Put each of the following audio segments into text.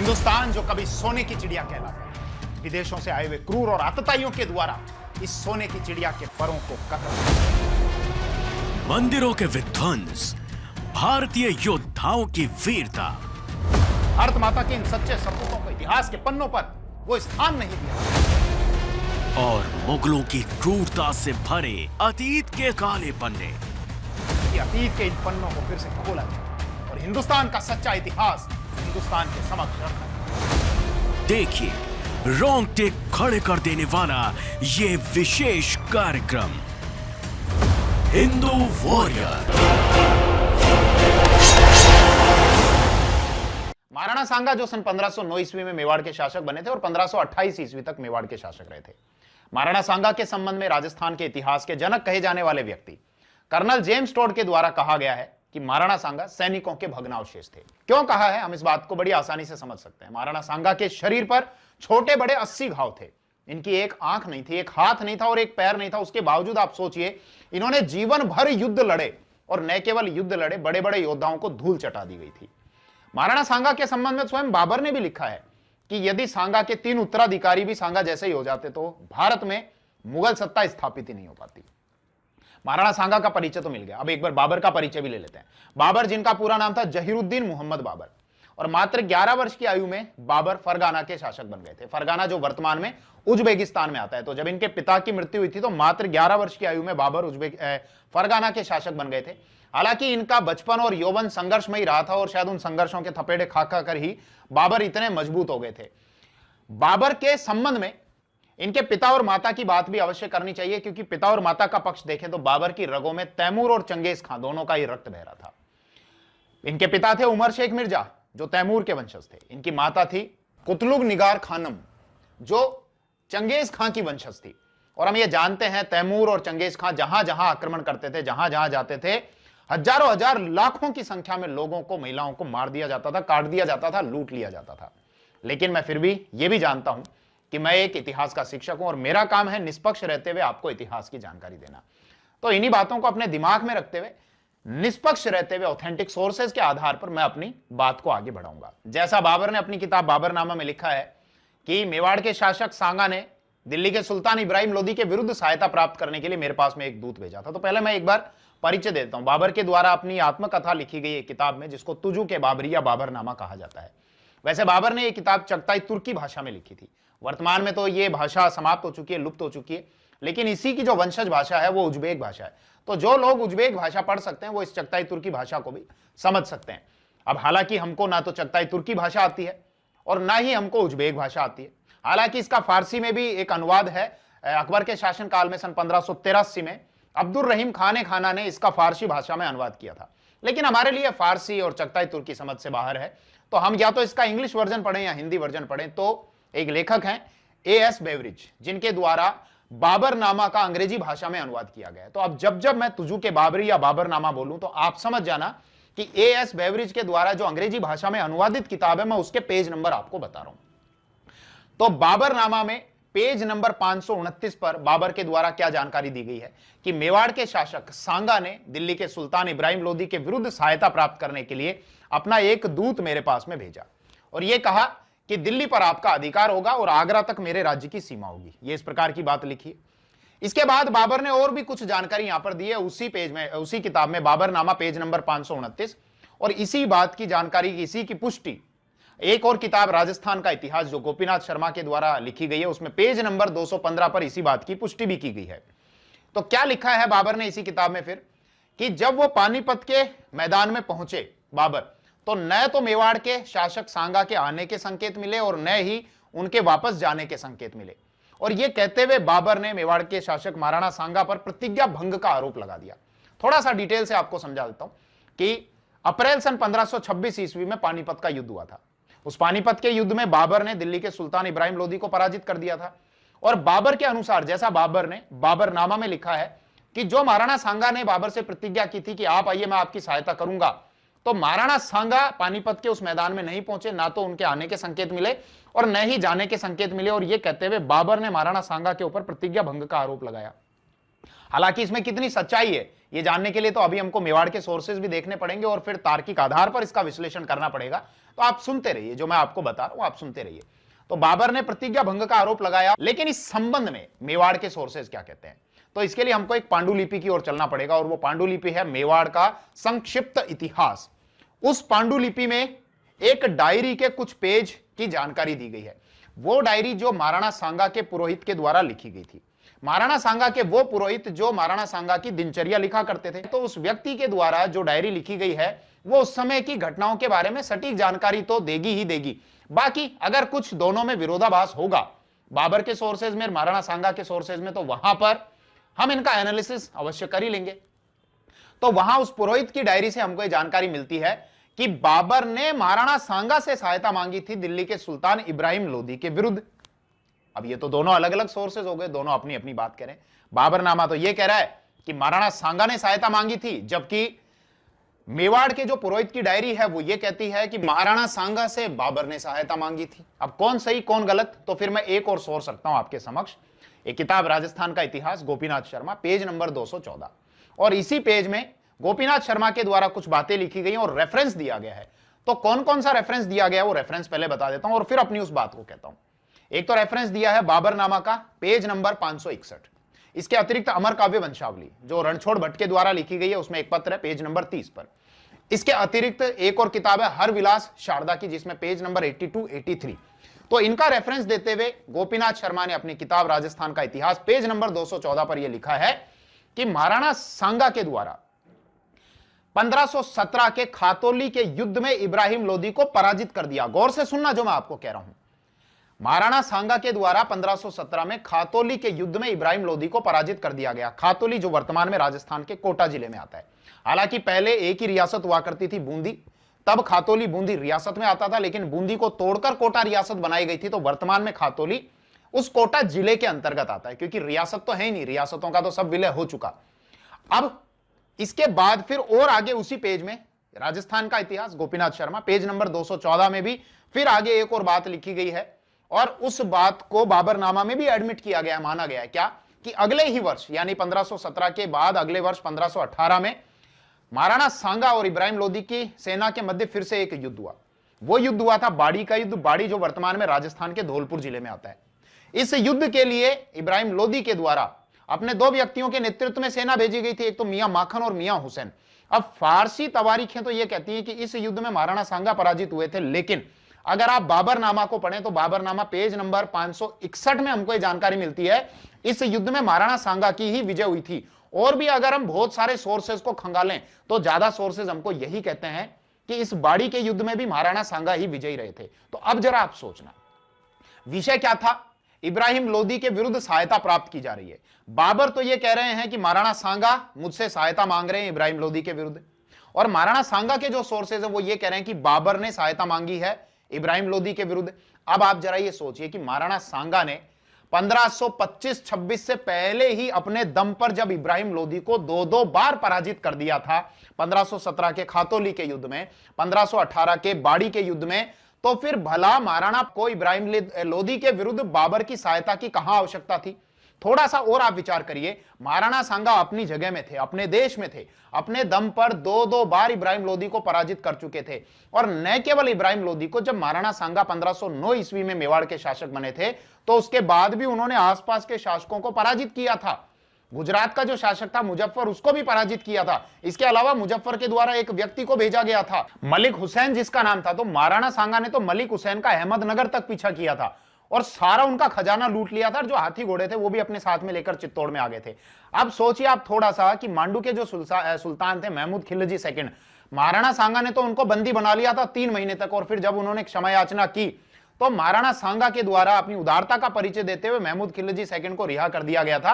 हिंदुस्तान जो कभी सोने की चिड़िया कहलाता है, विदेशों से आए हुए क्रूर और आतताइयों के द्वारा इस सोने की चिड़िया के परों को कतर। मंदिरों के विध्वंस, भारतीय योद्धाओं की वीरता, भारत माता के इन सच्चे सपूतों को इतिहास के पन्नों पर वो स्थान नहीं दिया और मुगलों की क्रूरता से भरे अतीत के काले पन्ने। कि अतीत के इन पन्नों को फिर से खोला जाए और हिंदुस्तान का सच्चा इतिहास हिंदुस्तान के समक्ष रखा। देखिए, रोंगटे खड़े कर देने वाला ये विशेष कार्यक्रम हिंदू वॉरियर। महाराणा सांगा जो सन 1509 ईस्वी में मेवाड़ के शासक बने थे और 1528 ईस्वी तक मेवाड़ के शासक रहे थे। महाराणा सांगा के संबंध में राजस्थान के इतिहास के जनक कहे जाने वाले व्यक्ति कर्नल जेम्स टोड के द्वारा कहा गया है कि महाराणा सांगा सैनिकों के भग्नावशेष थे। क्यों कहा है, हम इस बात को बड़ी आसानी से समझ सकते हैं। महाराणा सांगा के शरीर पर छोटे बड़े 80 घाव थे। इनकी एक आंख नहीं थी, एक हाथ नहीं था और एक पैर नहीं था। उसके बावजूद आप सोचिए, इन्होंने जीवन भर युद्ध लड़े और न केवल युद्ध लड़े, बड़े बड़े योद्धाओं को धूल चटा दी गई थी। महाराणा सांगा के संबंध में स्वयं बाबर ने भी लिखा है कि यदि सांगा के 3 उत्तराधिकारी भी सांगा जैसे ही हो जाते तो भारत में मुगल सत्ता स्थापित ही नहीं हो पाती। महाराणा सांगा का परिचय तो मिल गया, अब एक बार बाबर का परिचय भी ले लेते हैं। बाबर, जिनका पूरा नाम था जहीरुद्दीन मोहम्मद बाबर, और मात्र 11 वर्ष की आयु में बाबर फरगाना के शासक बन गए थे। फरगाना जो वर्तमान में उज्बेकिस्तान में आता है। तो जब इनके पिता की मृत्यु हुई थी तो मात्र 11 वर्ष की आयु में बाबर फरगाना के शासक बन गए थे। हालांकि इनका बचपन और यौवन संघर्षमय रहा था और शायद उन संघर्षों के थपेड़े खा खा कर ही बाबर इतने मजबूत हो गए थे। बाबर के संबंध में इनके पिता और माता की बात भी अवश्य करनी चाहिए, क्योंकि पिता और माता का पक्ष देखें तो बाबर की रगों में तैमूर और चंगेज खां दोनों का ही रक्त बह रहा था। इनके पिता थे उमर शेख मिर्जा, जो तैमूर के वंशज थे। इनकी माता थी कुतलुग निगार खानम, जो चंगेज खां की वंशज थी। और हम ये जानते हैं, तैमूर और चंगेज खां जहां जहां आक्रमण करते थे, जहां जहां जाते थे, हजारों हजार लाखों की संख्या में लोगों को, महिलाओं को मार दिया जाता था, काट दिया जाता था, लूट लिया जाता था। लेकिन मैं फिर भी ये भी जानता हूं कि मैं एक इतिहास का शिक्षक हूं और मेरा काम है निष्पक्ष रहते हुए आपको इतिहास की जानकारी देना। तो इन्हीं बातों को अपने दिमाग में रखते हुए, निष्पक्ष रहते हुए, ऑथेंटिक सोर्सेज के आधार पर मैं अपनी बात को आगे बढ़ाऊंगा। जैसा बाबर ने अपनी किताब बाबरनामा में लिखा है कि मेवाड़ के शासक सांगा ने दिल्ली के सुल्तान इब्राहिम लोदी के विरुद्ध सहायता प्राप्त करने के लिए मेरे पास में एक दूत भेजा था। तो पहले मैं एक बार परिचय देता हूं। बाबर के द्वारा अपनी आत्मकथा लिखी गई एक किताब में, जिसको तुजू के बाबरी या बाबरनामा कहा जाता है। वैसे बाबर ने यह किताब चगताई तुर्की भाषा में लिखी थी। वर्तमान में तो यह भाषा समाप्त हो चुकी है, लुप्त हो चुकी है, लेकिन इसी की जो वंशज भाषा है वो उज्बेक भाषा है। तो जो लोग उज्बेक भाषा पढ़ सकते हैं वो इस चगताई तुर्की भाषा को भी समझ सकते हैं। अब हालांकि हमको ना तो चगताई तुर्की भाषा आती है और ना ही हमको उज्बेक भाषा आती है। हालांकि इसका फारसी में भी एक अनुवाद है। अकबर के शासनकाल में सन 1583 में अब्दुल रहीम खाना ने इसका फारसी भाषा में अनुवाद किया था। लेकिन हमारे लिए फारसी और चगताई तुर्की समझ से बाहर है, तो हम या तो इसका इंग्लिश वर्जन पढ़ें या हिंदी वर्जन पढ़ें। तो एक लेखक हैं A.S. बेवरिज, जिनके द्वारा बाबरनामा का अंग्रेजी भाषा में अनुवाद किया गया है। तो अब जब मैं तुजू के बाबरी या बाबरनामा बोलूं तो आप समझ जाना कि A.S. बेवरिज के द्वारा जो अंग्रेजी भाषा में अनुवादित किताब है, मैं उसके पेज नंबर आपको बता रहा हूं। तो बाबरनामा में पेज नंबर 529 पर बाबर के द्वारा क्या जानकारी दी गई है कि मेवाड़ के शासक सांगा ने दिल्ली के सुल्तान इब्राहिम लोदी के विरुद्ध सहायता प्राप्त करने के लिए अपना एक दूत मेरे पास में भेजा और यह कहा कि दिल्ली पर आपका अधिकार होगा और आगरा तक मेरे राज्य की सीमा होगी। यह इस प्रकार की बात लिखी है। इसके बाद बाबर ने और भी कुछ जानकारी यहां पर दी है उसी पेज में, उसी किताब में, बाबरनामा पेज नंबर 529। और इसी बात की जानकारी, इसी की पुष्टि एक और किताब राजस्थान का इतिहास जो गोपीनाथ शर्मा के द्वारा लिखी गई है, उसमें पेज नंबर 215 पर इसी बात की पुष्टि भी की गई है। तो क्या लिखा है बाबर ने इसी किताब में फिर कि जब वो पानीपत के मैदान में पहुंचे बाबर, तो न तो मेवाड़ के शासक सांगा के आने के संकेत मिले और न ही उनके वापस जाने के संकेत मिले। और यह कहते हुए बाबर ने मेवाड़ के शासक महाराणा सांगा पर प्रतिज्ञा भंग का आरोप लगा दिया। थोड़ा सा डिटेल से आपको समझा देता हूं कि अप्रैल सन 1526 ईस्वी में पानीपत का युद्ध हुआ था। उस पानीपत के युद्ध में बाबर ने दिल्ली के सुल्तान इब्राहिम लोदी को पराजित कर दिया था। और बाबर के अनुसार, जैसा बाबर ने बाबरनामा में लिखा है कि जो महाराणा सांगा ने बाबर से प्रतिज्ञा की थी कि आप आइए मैं आपकी सहायता करूंगा, तो महाराणा सांगा पानीपत के उस मैदान में नहीं पहुंचे। ना तो उनके आने के संकेत मिले और न ही जाने के संकेत मिले। और यह कहते हुए बाबर ने महाराणा सांगा के ऊपर प्रतिज्ञा भंग का आरोप लगाया। हालांकि इसमें कितनी सच्चाई है ये जानने के लिए तो अभी हमको मेवाड़ के सोर्सेज भी देखने पड़ेंगे और फिर तार्किक आधार पर इसका विश्लेषण करना पड़ेगा। तो आप सुनते रहिए, जो मैं आपको बता रहा हूं आप सुनते रहिए। तो बाबर ने प्रतिज्ञा भंग का आरोप लगाया, लेकिन इस संबंध में मेवाड़ के सोर्सेज क्या कहते हैं, तो इसके लिए हमको एक पांडुलिपि की ओर चलना पड़ेगा, और वो पांडुलिपि है मेवाड़ का संक्षिप्त इतिहास। उस पांडुलिपि में एक डायरी के कुछ पेज की जानकारी दी गई है। वो डायरी जो महाराणा सांगा के पुरोहित के द्वारा लिखी गई थी। महाराणा सांगा के वो पुरोहित जो महाराणा सांगा की दिनचर्या लिखा करते थे, तो उस व्यक्ति के द्वारा जो डायरी लिखी गई है वो उस समय की घटनाओं के बारे में सटीक जानकारी तो देगी ही देगी। बाकी अगर कुछ दोनों में विरोधाभास होगा, बाबर के सोर्सेज में, महाराणा सांगा के सोर्सेज में, तो वहां पर हम इनका एनालिसिस अवश्य कर ही लेंगे। तो वहां उस पुरोहित की डायरी से हमको यह जानकारी मिलती है कि बाबर ने महाराणा सांगा से सहायता मांगी थी दिल्ली के सुल्तान इब्राहिम लोदी के विरुद्ध। अब ये तो दोनों अलग अलग सोर्सेज हो गए, दोनों अपनी अपनी बात करें। बाबरनामा तो ये कह रहा है कि महाराणा सांगा ने सहायता मांगी थी, जबकि मेवाड़ के जो पुरोहित की डायरी है वो ये कहती है कि महाराणा सांगा से बाबर ने सहायता मांगी थी। अब कौन सही कौन गलत, तो फिर मैं एक और सोर्स रखता हूं आपके समक्ष। एक किताब राजस्थान का इतिहास, गोपीनाथ शर्मा, पेज नंबर 214, और इसी पेज में गोपीनाथ शर्मा के द्वारा कुछ बातें लिखी गई और रेफरेंस दिया गया है। तो कौन कौन सा रेफरेंस दिया गया है वो रेफरेंस पहले बता देता हूं और फिर अपनी उस बात को कहता हूं। एक तो रेफरेंस दिया है बाबरनामा का, पेज नंबर 561। इसके अतिरिक्त अमर काव्य वंशावली जो रणछोड़ भट्ट के द्वारा लिखी गई है, उसमें एक पत्र है पेज नंबर 30 पर। इसके अतिरिक्त एक और किताब है हर विलास शारदा की, जिसमें पेज नंबर 82, 83। तो इनका रेफरेंस देते हुए गोपीनाथ शर्मा ने अपनी किताब राजस्थान का इतिहास पेज नंबर 214 पर यह लिखा है कि महाराणा सांगा के द्वारा 1517 के खातौली के युद्ध में इब्राहिम लोदी को पराजित कर दिया। गौर से सुनना जो मैं आपको कह रहा हूं। महाराणा सांगा के द्वारा 1517 में खातौली के युद्ध में इब्राहिम लोदी को पराजित कर दिया गया। खातौली जो वर्तमान में राजस्थान के कोटा जिले में आता है। हालांकि पहले एक ही रियासत हुआ करती थी, बूंदी, तब खातौली बूंदी रियासत में आता था, लेकिन बूंदी को तोड़कर कोटा रियासत बनाई गई थी। तो वर्तमान में खातौली उस कोटा जिले के अंतर्गत आता है, क्योंकि रियासत तो है ही नहीं, रियासतों का तो सब विलय हो चुका। अब इसके बाद फिर और आगे उसी पेज में राजस्थान का इतिहास गोपीनाथ शर्मा पेज नंबर 214 में भी फिर आगे एक और बात लिखी गई है, और उस बात को बाबरनामा में भी एडमिट किया गया, माना गया है क्या कि अगले ही वर्ष यानी 1517 के बाद अगले वर्ष 1518 में महाराणा सांगा और इब्राहिम लोदी की सेना के मध्य फिर से एक युद्ध हुआ। वो युद्ध हुआ था बाड़ी का युद्ध, बाड़ी जो वर्तमान में राजस्थान के धौलपुर जिले में आता है। इस युद्ध के लिए इब्राहिम लोदी के द्वारा अपने दो व्यक्तियों के नेतृत्व में सेना भेजी गई थी, एक तो मियां माखन और मियां हुसैन। अब फारसी तवारीखें तो यह कहती हैं कि इस युद्ध में महाराणा सांगा पराजित हुए थे, लेकिन अगर आप बाबरनामा को पढ़ें तो बाबरनामा पेज नंबर 561 में हमको यह जानकारी मिलती है इस युद्ध में महाराणा सांगा की ही विजय हुई थी। और भी अगर हम बहुत सारे सोर्सेज को खंगालें तो ज्यादा सोर्सेज हमको यही कहते हैं कि इस बाड़ी के युद्ध में भी महाराणा सांगा ही विजयी रहे थे। तो अब जरा आप सोचना, विषय क्या था? इब्राहिम लोदी के विरुद्ध सहायता प्राप्त की जा रही है। बाबर तो यह कह रहे हैं कि महाराणा सांगा मुझसे सहायता मांग रहे हैं इब्राहिम लोदी के विरुद्ध, और महाराणा सांगा के जो सोर्सेज है वो ये कह रहे हैं कि बाबर ने सहायता मांगी है इब्राहिम लोदी के विरुद्ध। अब आप जरा ये सोचिए कि महाराणा सांगा ने 1525-26 से पहले ही अपने दम पर जब इब्राहिम लोदी को दो बार पराजित कर दिया था, 1517 के खातौली के युद्ध में, 1518 के बाड़ी के युद्ध में, तो फिर भला महाराणा को इब्राहिम लोदी के विरुद्ध बाबर की सहायता की कहां आवश्यकता थी? थोड़ा सा और आप विचार करिए। महाराणा सांगा अपनी जगह में थे, अपने देश में थे, अपने दम पर दो बार इब्राहिम लोदी को पराजित कर चुके थे। और न केवल इब्राहिम लोदी को, जब महाराणा सांगा 1509 ईस्वी में मेवाड़ के शासक बने थे तो उसके बाद भी उन्होंने आसपास के शासकों को पराजित किया था। गुजरात का जो शासक था मुजफ्फर, उसको भी पराजित किया था। इसके अलावा मुजफ्फर के द्वारा एक व्यक्ति को भेजा गया था, मलिक हुसैन जिसका नाम था। तो महाराणा सांगा ने तो मलिक हुसैन का अहमदनगर तक पीछा किया था और सारा उनका खजाना लूट लिया था। जो हाथी घोड़े थे वो भी अपने साथ में लेकर चित्तौड़ में आ गए थे। अब सोचिए आप थोड़ा सा कि मांडू के जो सुल्तान थे महमूद खिलजी सेकंड, महाराणा सांगा ने तो उनको बंदी बना लिया था 3 महीने तक, और फिर जब उन्होंने क्षमा याचना की तो महाराणा सांगा के द्वारा अपनी उदारता का परिचय देते हुए महमूद खिलजी सेकंड को रिहा कर दिया गया था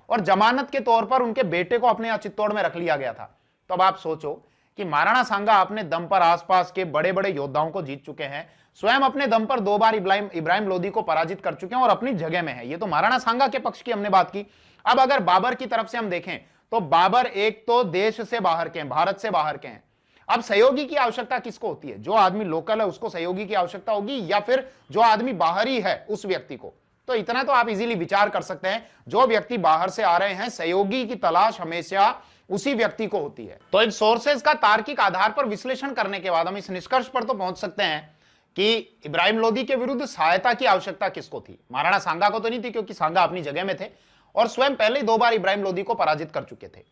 और जमानत के तौर पर उनके बेटे को अपने चित्तौड़ में रख लिया गया था। तो अब आप सोचो कि महाराणा सांगा अपने दम पर आसपास के बड़े बड़े योद्धाओं को जीत चुके हैं, स्वयं अपने दम पर 2 बार इब्राहिम लोदी को पराजित कर चुके हैं और अपनी जगह में है। ये तो महाराणा सांगा के पक्ष की हमने बात की। अब अगर बाबर की तरफ से हम देखें तो बाबर एक तो देश से बाहर के हैं, भारत से बाहर के हैं। अब सहयोगी की आवश्यकता किसको होती है? जो आदमी लोकल है उसको सहयोगी की आवश्यकता होगी, या फिर जो आदमी बाहरी है उस व्यक्ति को? तो इतना तो आप इजीली विचार कर सकते हैं, जो व्यक्ति बाहर से आ रहे हैं, सहयोगी की तलाश हमेशा उसी व्यक्ति को होती है। तो इन सोर्सेज का तार्किक आधार पर विश्लेषण करने के बाद हम इस निष्कर्ष पर तो पहुंच सकते हैं कि इब्राहिम लोदी के विरुद्ध सहायता की आवश्यकता किसको थी। महाराणा सांगा को तो नहीं थी, क्योंकि सांगा अपनी जगह में थे और स्वयं पहले 2 बार इब्राहिम लोदी को पराजित कर चुके थे।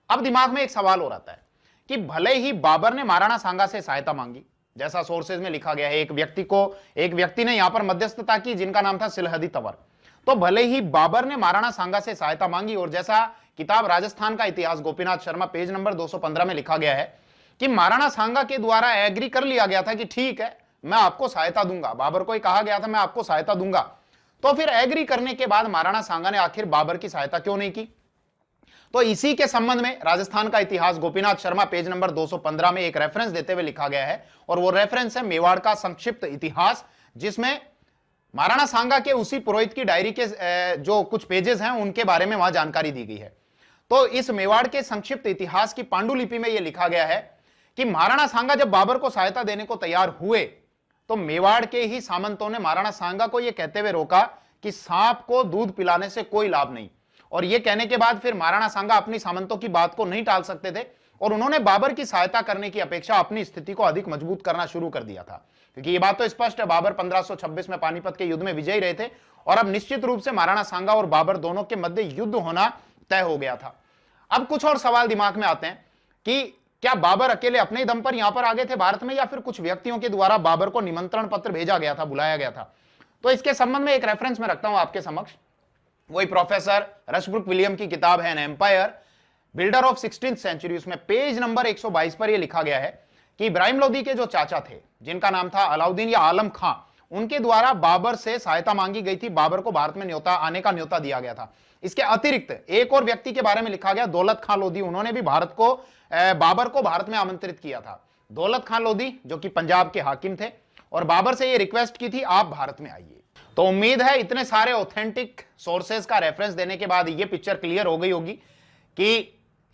अब दिमाग में एक सवाल और आता है कि भले ही बाबर ने महाराणा सांगा से सहायता मांगी, जैसा सोर्सेज में लिखा गया है, एक व्यक्ति ने यहां पर मध्यस्थता की जिनका नाम था सिलहदी तंवर। तो भले ही बाबर ने महाराणा सांगा से सहायता मांगी, और जैसा किताब राजस्थान का इतिहास गोपीनाथ शर्मा पेज नंबर 215 में लिखा गया है कि महाराणा सांगा के द्वारा एग्री कर लिया गया था कि ठीक है, मैं आपको सहायता दूंगा। बाबर को ही कहा गया था मैं आपको सहायता दूंगा। तो फिर एग्री करने के बाद महाराणा सांगा ने आखिर बाबर की सहायता क्यों नहीं की? तो इसी के संबंध में राजस्थान का इतिहास गोपीनाथ शर्मा पेज नंबर 215 में एक रेफरेंस देते हुए लिखा गया है, और वो रेफरेंस है मेवाड़ का संक्षिप्त इतिहास, जिसमें महाराणा सांगा के उसी पुरोहित की डायरी के जो कुछ पेजेस हैं उनके बारे में वहां जानकारी दी गई है। तो इस मेवाड़ के संक्षिप्त इतिहास की पांडुलिपि में यह लिखा गया है कि महाराणा सांगा जब बाबर को सहायता देने को तैयार हुए तो मेवाड़ के ही सामंतों ने महाराणा सांगा को यह कहते हुए रोका कि सांप को दूध पिलाने से कोई लाभ नहीं। और यह कहने के बाद फिर महाराणा सांगा अपनी सामंतों की बात को नहीं टाल सकते थे और उन्होंने बाबर की सहायता करने की अपेक्षा अपनी स्थिति को अधिक मजबूत करना शुरू कर दिया था, क्योंकि यह बात तो स्पष्ट है, बाबर 1526 में पानीपत के युद्ध में विजयी रहे थे और अब निश्चित रूप से महाराणा सांगा और बाबर दोनों के मध्य युद्ध होना तय हो गया था। अब कुछ और सवाल दिमाग में आते हैं कि क्या बाबर अकेले अपने दम पर यहां पर आ गए थे भारत में, या फिर कुछ व्यक्तियों के द्वारा बाबर को निमंत्रण पत्र भेजा गया था, बुलाया गया था? तो इसके संबंध में एक रेफरेंस में रखता हूं आपके समक्ष, वही प्रोफेसर रशब्रुक विलियम की किताब है an empire builder of 16th century. उसमें पेज नंबर 122 पर यह लिखा गया है कि इब्राहिम लोदी के जो चाचा थे, जिनका नाम था अलाउद्दीन या आलम खां, उनके द्वारा बाबर से सहायता मांगी गई थी। बाबर को भारत में आने का न्योता दिया गया था। इसके अतिरिक्त एक और व्यक्ति के बारे में लिखा गया, दौलत खां लोदी। उन्होंने भी बाबर को भारत में आमंत्रित किया था। दौलत खां लोदी जो कि पंजाब के हाकिम थे, और बाबर से ये रिक्वेस्ट की थी आप भारत में आइए। तो उम्मीद है इतने सारे ऑथेंटिक सोर्सेज का रेफरेंस देने के बाद ये पिक्चर क्लियर हो गई होगी कि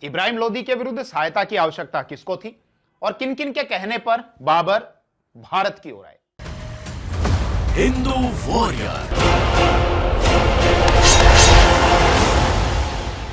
इब्राहिम लोदी के विरुद्ध सहायता की आवश्यकता किसको थी और किन किन के कहने पर बाबर भारत की ओर आए। हिंदू वॉरियर।